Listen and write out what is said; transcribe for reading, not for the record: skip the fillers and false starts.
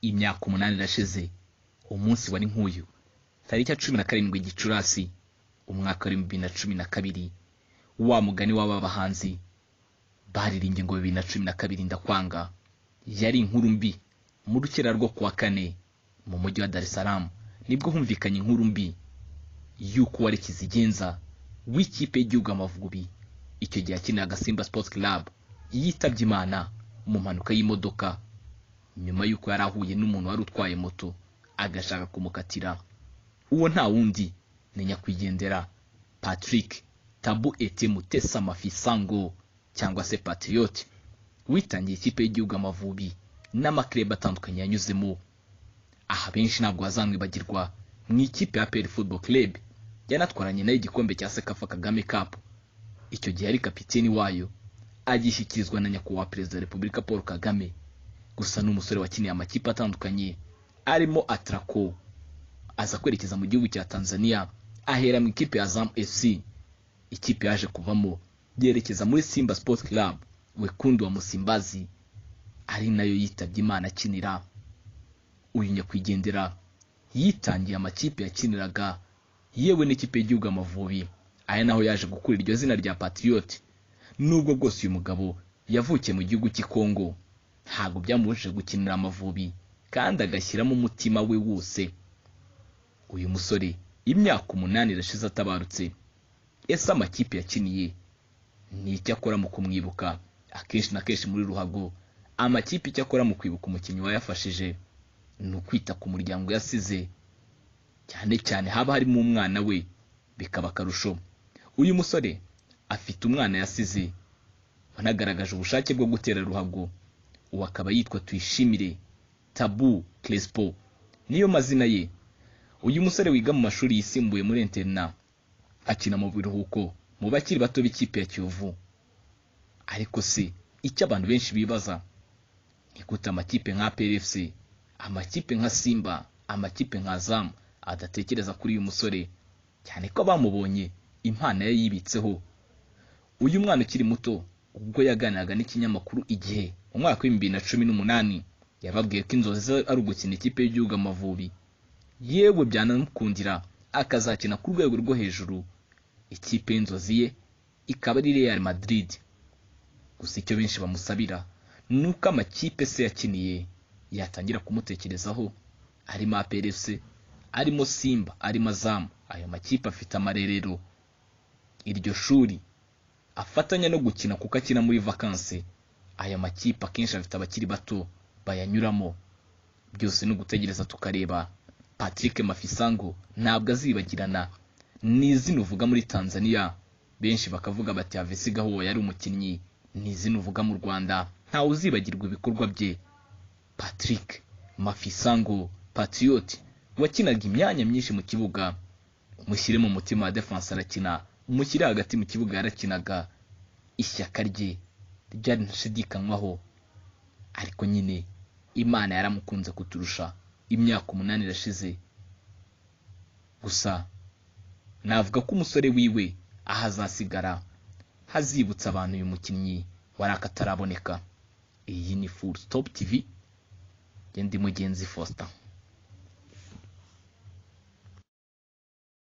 imyaka 8 irashize umunsi wari nk'uyu tariki ya 17 Gicurasi umwaka wa 2012 wa mugani w'aba bahanzi baririmbye ngo 2012 ndakwanga yari inkuru mbi mu rukera rwo kuwa kane mu mujyi wa Dar es Salaam nibwo humvikanye inkuru mbi yuko wari kizigenza w'ikipe y'igihugu Amavubi icyo gihe akiniraga Simba Sports Club yitabye Imana mu mpanuka y'imodoka nyuma yuko yari ahuye n'umuntu wari utwaye moto agashaka kumukatira. Uwo nta wundi ni nyakwigendera Patrick Tabu Ete Mutesa Mafisango cyangwa se Patriot witangiye ikipe y'igihugu Amavubi n'amaklub atandukanye yanyuzemo. Aha benshi ntabwo bazamwibagirwa mu ikipe ya APR Football Club yanatwaranye nayo igikombe cya Sekafa Kagame Cup. Icyo gihe ari kapiteni wayo agishyikirizwa na nyakubahwa Perezida wa Repubulika Paul Kagame. Gusa n'umusore wakiniye amakipe atandukanye arimo Atraco aza kwerekeza mu gihugu cya Tanzania ahera mu ikipe ya Azam FC. Ikipe yaje kuvamo yerekeza muri Simba Sports Club Wekundu wa Musimbazi ari nayo yitabye Imana akinira. Uyu nyakwigendera yitangiye amakipe yakiniraga yewe n'ikipe y'igihugu Amavubi aya naho yaje gukura iryo zina rya Patriot. Nubwo bwose uyu mugabo yavukiye mu gihugu cy'i Kongo ntabwo byamubujije gukinira Amavubi kandi agashyiramo umutima we wose. Uyu musore imyaka 8 irashize atabarutse. Ese amakipe yakiniye ni icyo akora mu kumwibuka? Akenshi na kenshi muri ruhago amakipe icyo akora mu kwibuka umukinnyi wayafashije ni ukwita ku muryango yasize, cyane cyane haba harimo umwana we bikaba karusho. Uyu musore afite umwana yasize wanagaragaje ubushake bwo gutera ruhago. Uwo akaba yitwa Tuyishimire Tabu Crespo niyo mazina ye. Uyu musore wiga mu mashuri yisimbuye muri interna akina mu biruhuko mu bakiri bato b'ikipe ya Kiyovu. Ariko se icyo abantu benshi bibaza ni gute amakipe nka PFC, amakipe nka Simba, amakipe nka Azam adatekereza kuri uyu musore, cyane ko bamubonye impano yayibitseho. Uyu mwana ukiri muto ubwo yaganiraga n'ikinyamakuru Igihe mu mwaka wa 2018 yababwiye ko inzozi ari ugukina ikipe y'igihugu Amavubi, yewe byanamukundira akazakina ku rwego rwo hejuru. Ikipe y'inzozi ye ikaba ari Real Madrid. Gusa icyo benshi bamusabira nuko amakipe se yakiniye yatangira kumutekerezaho, arimo APRFC, arimo Simba, arimo Azam. Ayo makipe afite amarerero, iryo shuri afatanya no gukina kuko akina muri vacances. Aya makipe akenshi afite abakiri bato bayanyuramo. Byose no gutegereza tukareba. Patrick Mafisango ntabwo azibagirana ni izina uvuga muri Tanzania benshi bakavuga bati Avesiga ho yari umukinnyi. Ni izina uvuga mu Rwanda ntawe uzibagirwa ibikorwa bye. Patrick Mafisango Patriot wakinaga imyanya myinshi mu kibuga. Umushyire mu mutima wa defense arakina, umushyire hagati mu kibuga yarakinaga. Ishyaka rye ryari ntashidikanywaho. Ariko nyine Imana yaramukunze kuturusha. Imyaka 8 irashize. Gusa navuga ko umusore wiwe ahazasigara hazibutsa abantu uyu mukinnyi warakataraboneka. Iyi ni Full Stop TV. Ndi Mugenzi Foster.